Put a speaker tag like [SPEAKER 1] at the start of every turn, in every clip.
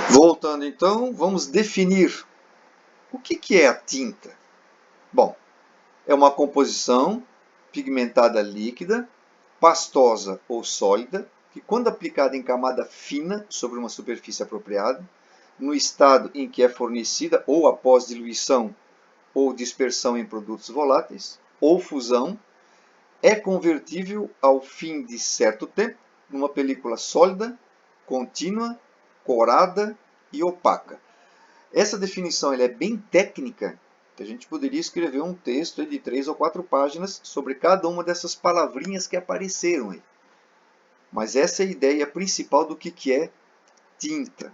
[SPEAKER 1] Voltando então, vamos definir o que é a tinta. Bom, é uma composição pigmentada líquida, pastosa ou sólida, que quando aplicada em camada fina sobre uma superfície apropriada, no estado em que é fornecida ou após diluição ou dispersão em produtos voláteis, ou fusão, é convertível ao fim de certo tempo numa película sólida, contínua, corada e opaca. Essa definição é bem técnica, que a gente poderia escrever um texto de 3 ou 4 páginas sobre cada uma dessas palavrinhas que apareceram aí. Mas essa é a ideia principal do que é tinta.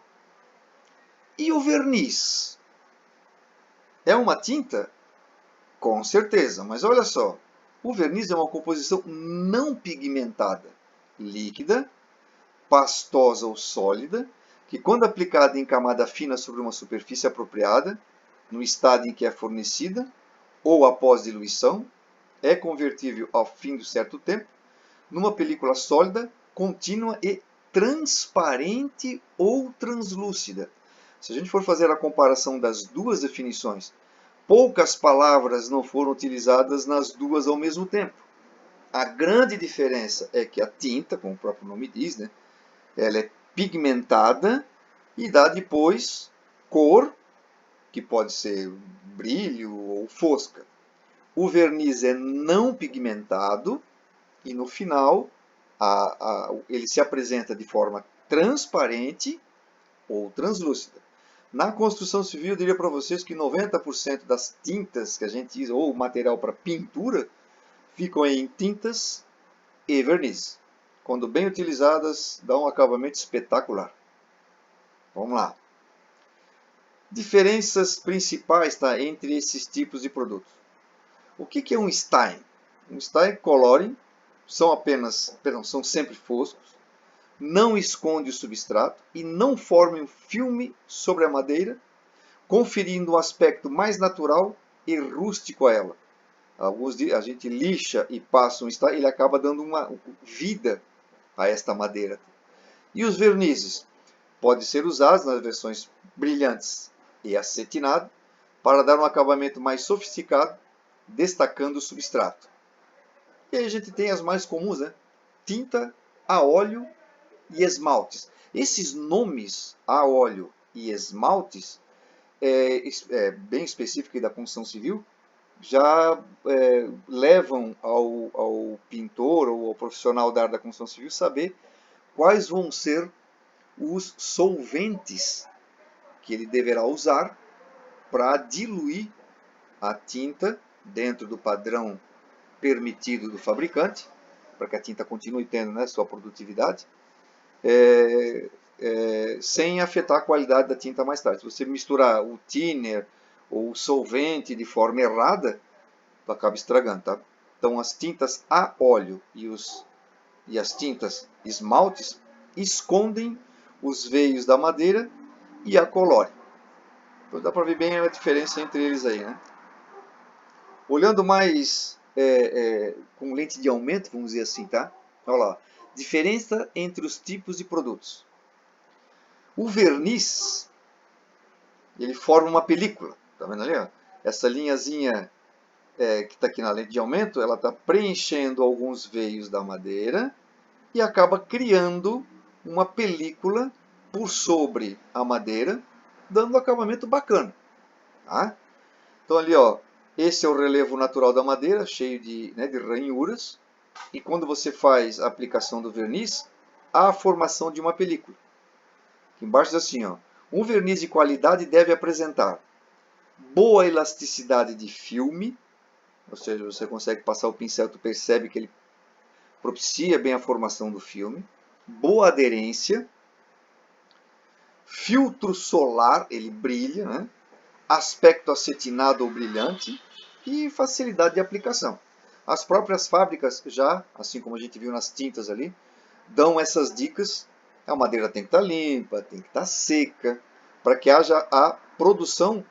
[SPEAKER 1] E o verniz? É uma tinta? Com certeza, mas olha só. O verniz é uma composição não pigmentada, líquida, pastosa ou sólida, que quando aplicada em camada fina sobre uma superfície apropriada, no estado em que é fornecida, ou após diluição, é convertível ao fim de certo tempo, numa película sólida, contínua e transparente ou translúcida. Se a gente for fazer a comparação das duas definições, poucas palavras não foram utilizadas nas duas ao mesmo tempo. A grande diferença é que a tinta, como o próprio nome diz, né, ela é pigmentada e dá depois cor, que pode ser brilho ou fosca. O verniz é não pigmentado e no final ele se apresenta de forma transparente ou translúcida. Na construção civil, eu diria para vocês que 90% das tintas que a gente usa, ou material para pintura, ficam em tintas e verniz. Quando bem utilizadas, dão um acabamento espetacular. Vamos lá. Diferenças principais entre esses tipos de produtos. O que é um Stein? Um Stein Coloring são sempre foscos, não esconde o substrato e não forma um filme sobre a madeira, conferindo um aspecto mais natural e rústico a ela. A gente lixa e passa um Stein, ele acaba dando uma vida a esta madeira. E os vernizes? Podem ser usados nas versões brilhantes e acetinado para dar um acabamento mais sofisticado, destacando o substrato. E aí a gente tem as mais comuns, né? Tinta a óleo e esmaltes. Esses nomes a óleo e esmaltes, bem específicos da construção civil, já levam ao pintor ou ao profissional da área da construção civil saber quais vão ser os solventes que ele deverá usar para diluir a tinta dentro do padrão permitido do fabricante, para que a tinta continue tendo, né, sua produtividade, sem afetar a qualidade da tinta mais tarde. Se você misturar o thinner ou o solvente de forma errada, acaba estragando. Tá? Então as tintas a óleo e as tintas esmaltes escondem os veios da madeira e a colore. Então dá para ver bem a diferença entre eles aí, né? Olhando mais com lente de aumento, vamos dizer assim, tá? Olha lá. Diferença entre os tipos de produtos. O verniz, ele forma uma película. Tá vendo ali? Ó? Essa linhazinha que está aqui na lente de aumento, ela está preenchendo alguns veios da madeira e acaba criando uma película por sobre a madeira, dando um acabamento bacana. Tá? Então ali, ó, esse é o relevo natural da madeira, cheio de ranhuras. E quando você faz a aplicação do verniz, há a formação de uma película. Aqui embaixo diz assim, ó, um verniz de qualidade deve apresentar boa elasticidade de filme, ou seja, você consegue passar o pincel, tu percebe que ele propicia bem a formação do filme, boa aderência, filtro solar, ele brilha, né? Aspecto acetinado ou brilhante e facilidade de aplicação. As próprias fábricas já, assim como a gente viu nas tintas ali, dão essas dicas. A madeira tem que estar limpa, tem que estar seca, para que haja a produção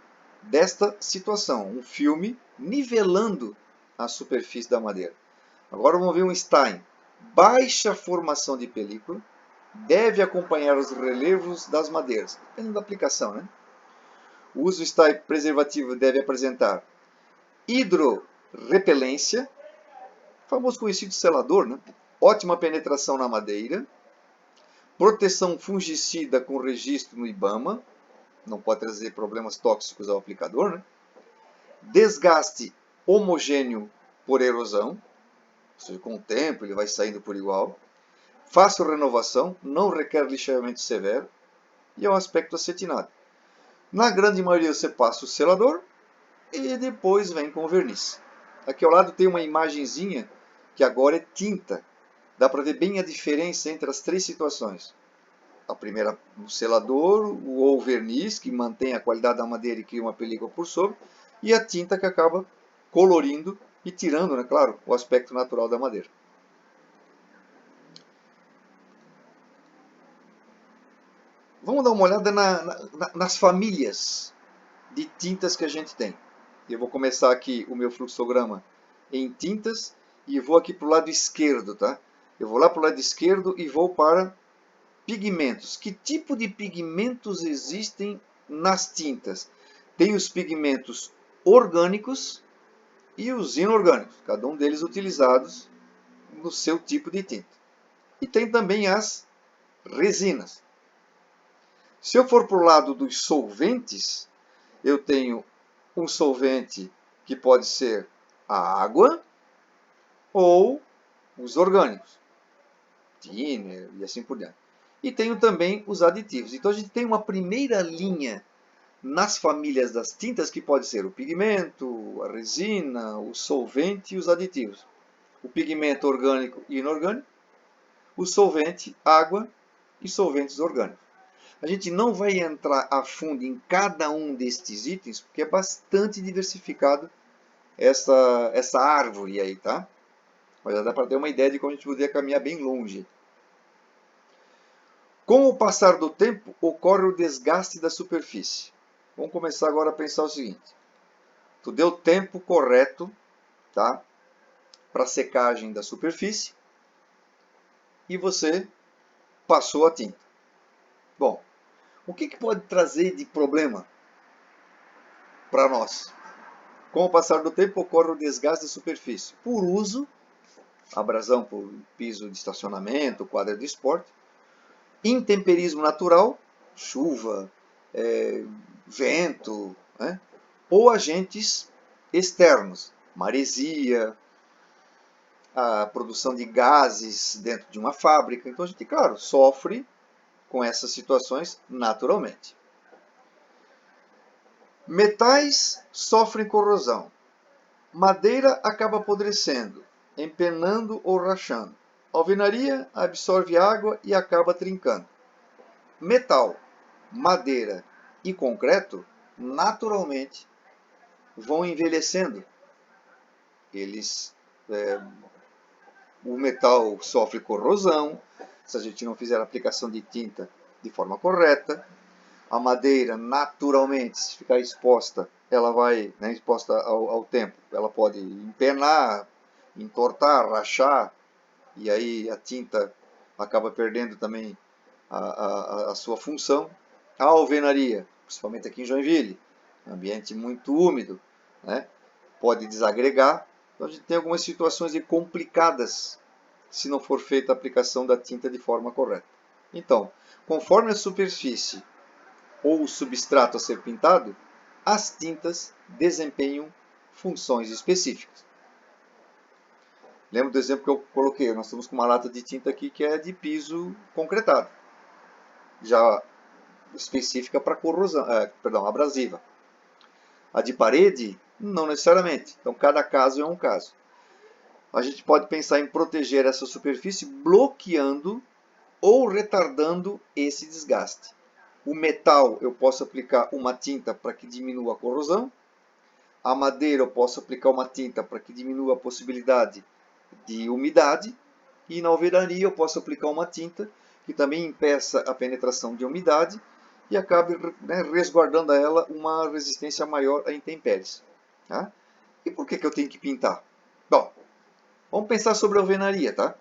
[SPEAKER 1] desta situação, um filme nivelando a superfície da madeira. Agora vamos ver um Stein. Baixa formação de película, deve acompanhar os relevos das madeiras, dependendo da aplicação, né? O uso está preservativo deve apresentar hidrorrepelência, famoso conhecido selador, né? Ótima penetração na madeira, proteção fungicida com registro no IBAMA, não pode trazer problemas tóxicos ao aplicador, né? Desgaste homogêneo por erosão, ou seja, com o tempo ele vai saindo por igual, fácil renovação, não requer lixamento severo e é um aspecto acetinado. Na grande maioria você passa o selador e depois vem com o verniz. Aqui ao lado tem uma imagenzinha que agora é tinta. Dá para ver bem a diferença entre as três situações. A primeira, o selador ou o verniz, que mantém a qualidade da madeira e cria uma película por sobre, e a tinta que acaba colorindo e tirando, né, claro, o aspecto natural da madeira. Vamos dar uma olhada nas famílias de tintas que a gente tem. Eu vou começar aqui o meu fluxograma em tintas e vou aqui para o lado esquerdo, tá? Eu vou lá para o lado esquerdo e vou para pigmentos. Que tipo de pigmentos existem nas tintas? Tem os pigmentos orgânicos e os inorgânicos, cada um deles utilizados no seu tipo de tinta. E tem também as resinas. Se eu for para o lado dos solventes, eu tenho um solvente que pode ser a água ou os orgânicos, thinner e assim por diante. E tenho também os aditivos. Então a gente tem uma primeira linha nas famílias das tintas que pode ser o pigmento, a resina, o solvente e os aditivos. O pigmento orgânico e inorgânico, o solvente, água e solventes orgânicos. A gente não vai entrar a fundo em cada um destes itens, porque é bastante diversificado essa árvore aí, tá? Mas já dá para ter uma ideia de como a gente poderia caminhar bem longe. Com o passar do tempo, ocorre o desgaste da superfície. Vamos começar agora a pensar o seguinte. Tu deu tempo correto, tá, para secagem da superfície e você passou a tinta. Bom, o que pode trazer de problema para nós? Com o passar do tempo, ocorre o desgaste da superfície por uso, abrasão por piso de estacionamento, quadra de esporte, intemperismo natural, chuva, vento, né? Ou agentes externos, maresia, a produção de gases dentro de uma fábrica. Então a gente, claro, sofre com essas situações naturalmente. Metais sofrem corrosão. Madeira acaba apodrecendo, empenando ou rachando. Alvenaria absorve água e acaba trincando. Metal, madeira e concreto, naturalmente, vão envelhecendo. O metal sofre corrosão, se a gente não fizer a aplicação de tinta de forma correta. A madeira, naturalmente, se ficar exposta, ela vai, né, exposta ao tempo, ela pode empenar, entortar, rachar, e aí a tinta acaba perdendo também a sua função. A alvenaria, principalmente aqui em Joinville, ambiente muito úmido, né, pode desagregar. Então a gente tem algumas situações complicadas se não for feita a aplicação da tinta de forma correta. Então, conforme a superfície ou o substrato a ser pintado, as tintas desempenham funções específicas. Lembra do exemplo que eu coloquei? Nós estamos com uma lata de tinta aqui que é de piso concretado, já específica para corrosão, abrasiva. A de parede, não necessariamente. Então, cada caso é um caso. A gente pode pensar em proteger essa superfície bloqueando ou retardando esse desgaste. O metal, eu posso aplicar uma tinta para que diminua a corrosão. A madeira, eu posso aplicar uma tinta para que diminua a possibilidade de umidade. E na alvenaria, eu posso aplicar uma tinta que também impeça a penetração de umidade e acabe, né, resguardando a ela uma resistência maior a intempéries. Tá? E por que eu tenho que pintar? Bom, vamos pensar sobre a alvenaria, tá?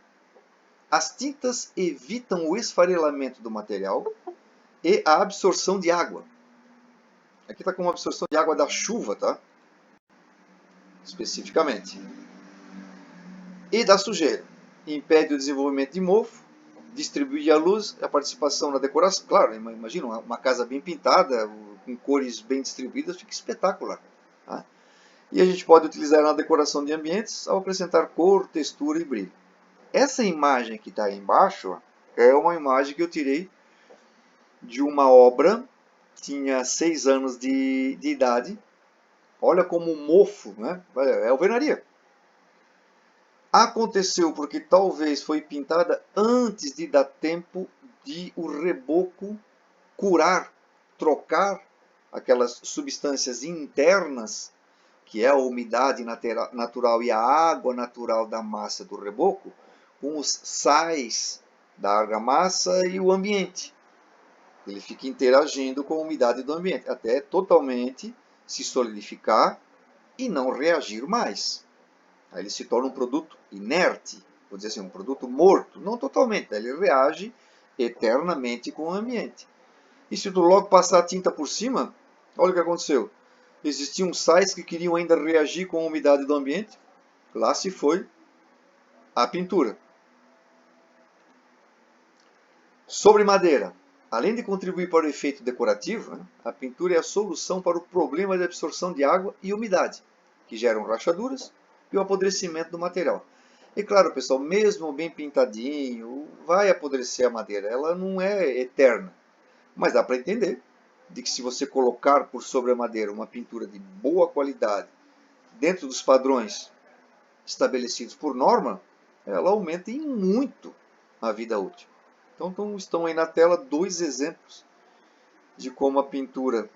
[SPEAKER 1] As tintas evitam o esfarelamento do material e a absorção de água. Aqui está com uma absorção de água da chuva, tá? Especificamente. E da sujeira. Impede o desenvolvimento de mofo, distribui a luz, a participação na decoração. Claro, imagina uma casa bem pintada, com cores bem distribuídas, fica espetacular. Tá? E a gente pode utilizar na decoração de ambientes ao acrescentar cor, textura e brilho. Essa imagem que está aí embaixo é uma imagem que eu tirei de uma obra, tinha 6 anos de idade. Olha como mofo, né? É alvenaria. Aconteceu porque talvez foi pintada antes de dar tempo de o reboco curar, trocar aquelas substâncias internas, que é a umidade natural e a água natural da massa do reboco, com os sais da argamassa e o ambiente. Ele fica interagindo com a umidade do ambiente, até totalmente se solidificar e não reagir mais. Aí ele se torna um produto inerte, vou dizer assim, um produto morto. Não totalmente, ele reage eternamente com o ambiente. E se tu logo passar a tinta por cima, olha o que aconteceu. Existiam sais que queriam ainda reagir com a umidade do ambiente. Lá se foi a pintura. Sobre madeira. Além de contribuir para o efeito decorativo, a pintura é a solução para o problema de absorção de água e umidade, que geram rachaduras e o apodrecimento do material. E claro, pessoal, mesmo bem pintadinho, vai apodrecer a madeira. Ela não é eterna. Mas dá para entender de que se você colocar por sobre a madeira uma pintura de boa qualidade, dentro dos padrões estabelecidos por norma, ela aumenta em muito a vida útil. Então estão aí na tela 2 exemplos de como a pintura,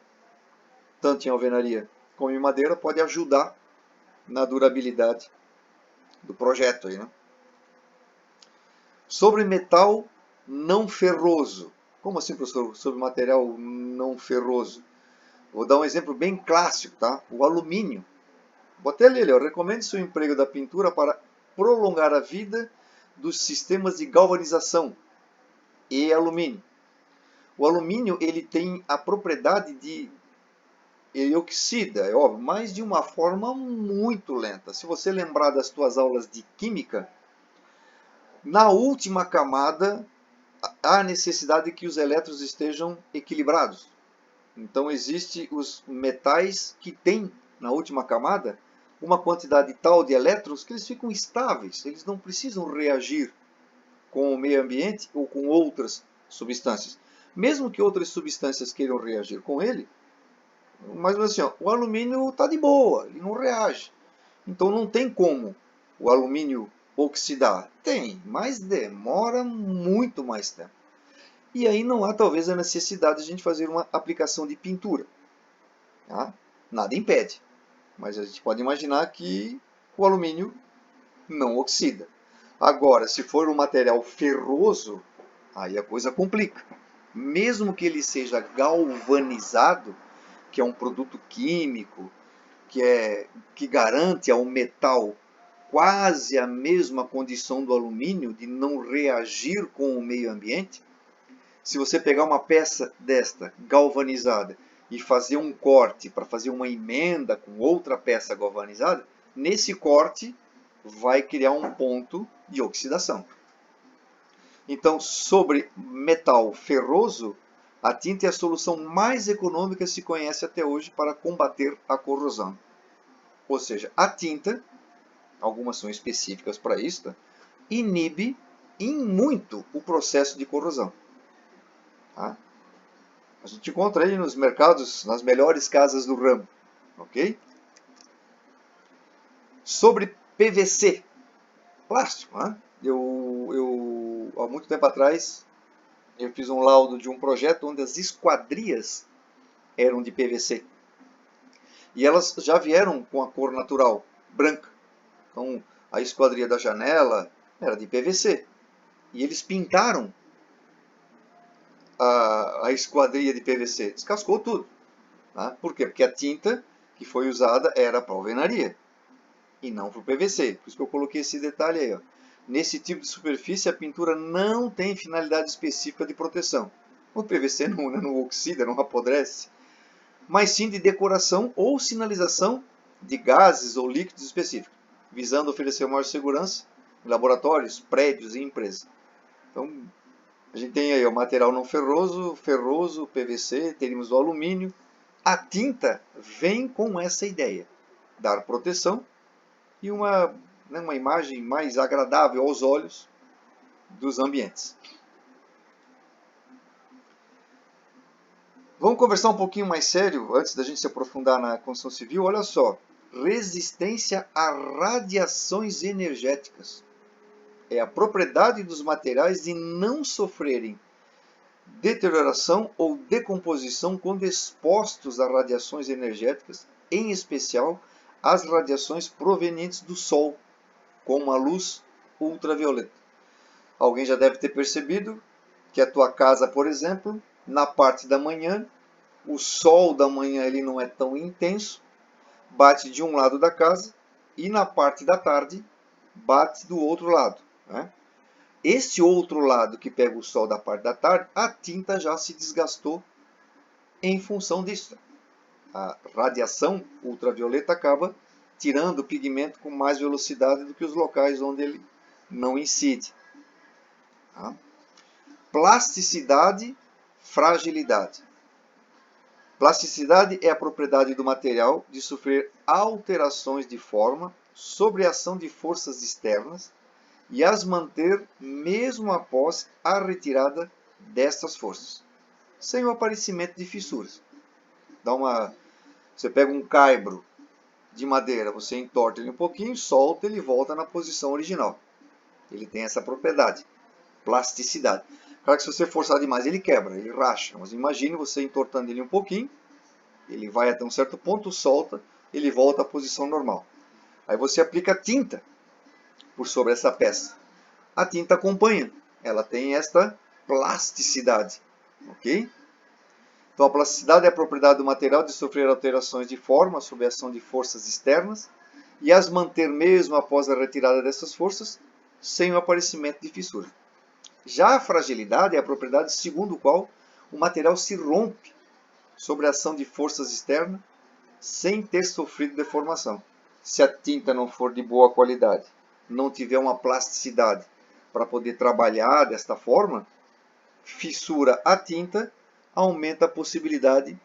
[SPEAKER 1] tanto em alvenaria como em madeira, pode ajudar na durabilidade do projeto aí, né? Sobre metal não ferroso. Como assim, professor? Sobre material não ferroso? Vou dar um exemplo bem clássico, tá? O alumínio. Botei ali, eu recomendo o emprego da pintura para prolongar a vida dos sistemas de galvanização e alumínio. O alumínio ele tem a propriedade de ele oxida, é óbvio, mas de uma forma muito lenta. Se você lembrar das suas aulas de química, na última camada há necessidade de que os elétrons estejam equilibrados. Então existe os metais que têm na última camada uma quantidade tal de elétrons que eles ficam estáveis, eles não precisam reagir com o meio ambiente ou com outras substâncias. Mesmo que outras substâncias queiram reagir com ele, mas assim, ó, o alumínio está de boa, ele não reage. Então não tem como o alumínio oxidar. Tem, mas demora muito mais tempo. E aí não há talvez a necessidade de a gente fazer uma aplicação de pintura. Tá? Nada impede. Mas a gente pode imaginar que o alumínio não oxida. Agora, se for um material ferroso, aí a coisa complica. Mesmo que ele seja galvanizado, que é um produto químico, que garante ao metal quase a mesma condição do alumínio de não reagir com o meio ambiente, se você pegar uma peça desta galvanizada e fazer um corte para fazer uma emenda com outra peça galvanizada, nesse corte vai criar um ponto de oxidação. Então, sobre metal ferroso, a tinta é a solução mais econômica que se conhece até hoje para combater a corrosão. Ou seja, a tinta, algumas são específicas para isso, tá? Inibe em muito o processo de corrosão. Tá? A gente encontra aí nos mercados, nas melhores casas do ramo. Ok? Sobre PVC, plástico. Né? Há muito tempo atrás, eu fiz um laudo de um projeto onde as esquadrias eram de PVC. E elas já vieram com a cor natural, branca. Então, a esquadria da janela era de PVC. E eles pintaram a esquadria de PVC. Descascou tudo. Tá? Por quê? Porque a tinta que foi usada era para alvenaria e não para o PVC. Por isso que eu coloquei esse detalhe aí. Ó. Nesse tipo de superfície, a pintura não tem finalidade específica de proteção. O PVC não oxida, não apodrece, mas sim de decoração ou sinalização de gases ou líquidos específicos, visando oferecer maior segurança em laboratórios, prédios e empresas. Então, a gente tem aí o material não ferroso, ferroso, PVC, teríamos o alumínio. A tinta vem com essa ideia, dar proteção e uma imagem mais agradável aos olhos dos ambientes. Vamos conversar um pouquinho mais sério, antes da gente se aprofundar na construção civil. Olha só, resistência a radiações energéticas. É a propriedade dos materiais de não sofrerem deterioração ou decomposição quando expostos a radiações energéticas, em especial as radiações provenientes do Sol, como a luz ultravioleta. Alguém já deve ter percebido que a tua casa, por exemplo, na parte da manhã, o sol da manhã ele não é tão intenso, bate de um lado da casa, e na parte da tarde bate do outro lado, né? Esse outro lado que pega o sol da parte da tarde, a tinta já se desgastou em função disso. A radiação ultravioleta acaba tirando o pigmento com mais velocidade do que os locais onde ele não incide. Tá? Plasticidade, fragilidade. Plasticidade é a propriedade do material de sofrer alterações de forma sob a ação de forças externas e as manter mesmo após a retirada destas forças, sem o aparecimento de fissuras. Você pega um caibro de madeira, você entorta ele um pouquinho, solta, ele volta na posição original. Ele tem essa propriedade, plasticidade. Claro que se você forçar demais, ele quebra, ele racha. Mas imagine você entortando ele um pouquinho, ele vai até um certo ponto, solta, ele volta à posição normal. Aí você aplica tinta por sobre essa peça. A tinta acompanha, ela tem esta plasticidade, ok? Então a plasticidade é a propriedade do material de sofrer alterações de forma sob a ação de forças externas e as manter mesmo após a retirada dessas forças, sem o aparecimento de fissura. Já a fragilidade é a propriedade segundo a qual o material se rompe sob a ação de forças externas sem ter sofrido deformação. Se a tinta não for de boa qualidade, não tiver uma plasticidade para poder trabalhar desta forma, fissura a tinta, aumenta a possibilidade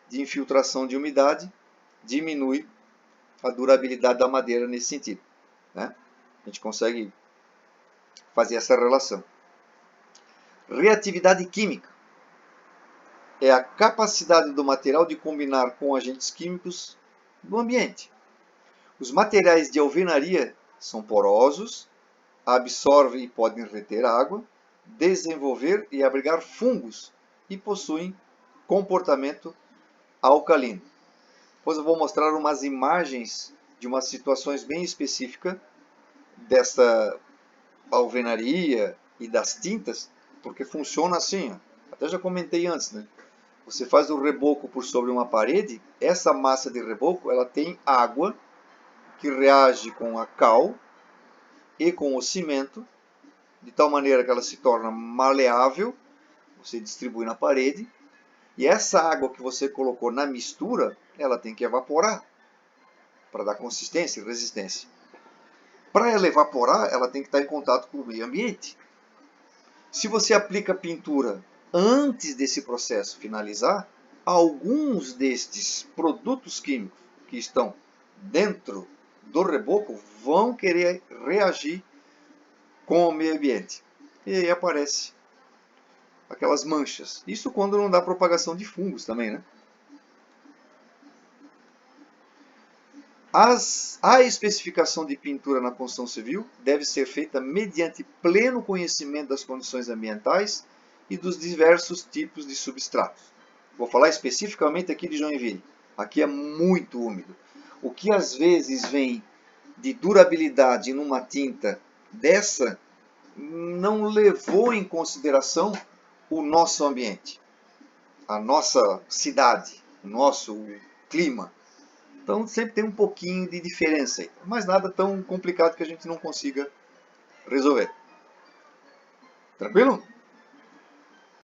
[SPEAKER 1] de infiltração de umidade, diminui a durabilidade da madeira nesse sentido, né? A gente consegue fazer essa relação. Reatividade química é a capacidade do material de combinar com agentes químicos do ambiente. Os materiais de alvenaria são porosos, absorvem e podem reter água, desenvolver e abrigar fungos e possuem comportamento alcalino. Depois eu vou mostrar umas imagens de umas situações bem específicas dessa alvenaria e das tintas, porque funciona assim, ó. Até já comentei antes, né? Você faz o reboco por sobre uma parede, essa massa de reboco ela tem água que reage com a cal e com o cimento, de tal maneira que ela se torna maleável, você distribui na parede, e essa água que você colocou na mistura, ela tem que evaporar para dar consistência e resistência. Para ela evaporar, ela tem que estar em contato com o meio ambiente. Se você aplica pintura antes desse processo finalizar, alguns destes produtos químicos que estão dentro do reboco vão querer reagir com o meio ambiente. E aí aparece aquelas manchas. Isso quando não dá propagação de fungos também, né? A especificação de pintura na construção civil deve ser feita mediante pleno conhecimento das condições ambientais e dos diversos tipos de substratos. Vou falar especificamente aqui de Joinville. Aqui é muito úmido. O que às vezes vem de durabilidade numa tinta dessa não levou em consideração o nosso ambiente, a nossa cidade, o nosso clima. Então sempre tem um pouquinho de diferença aí, mas nada tão complicado que a gente não consiga resolver. Tranquilo?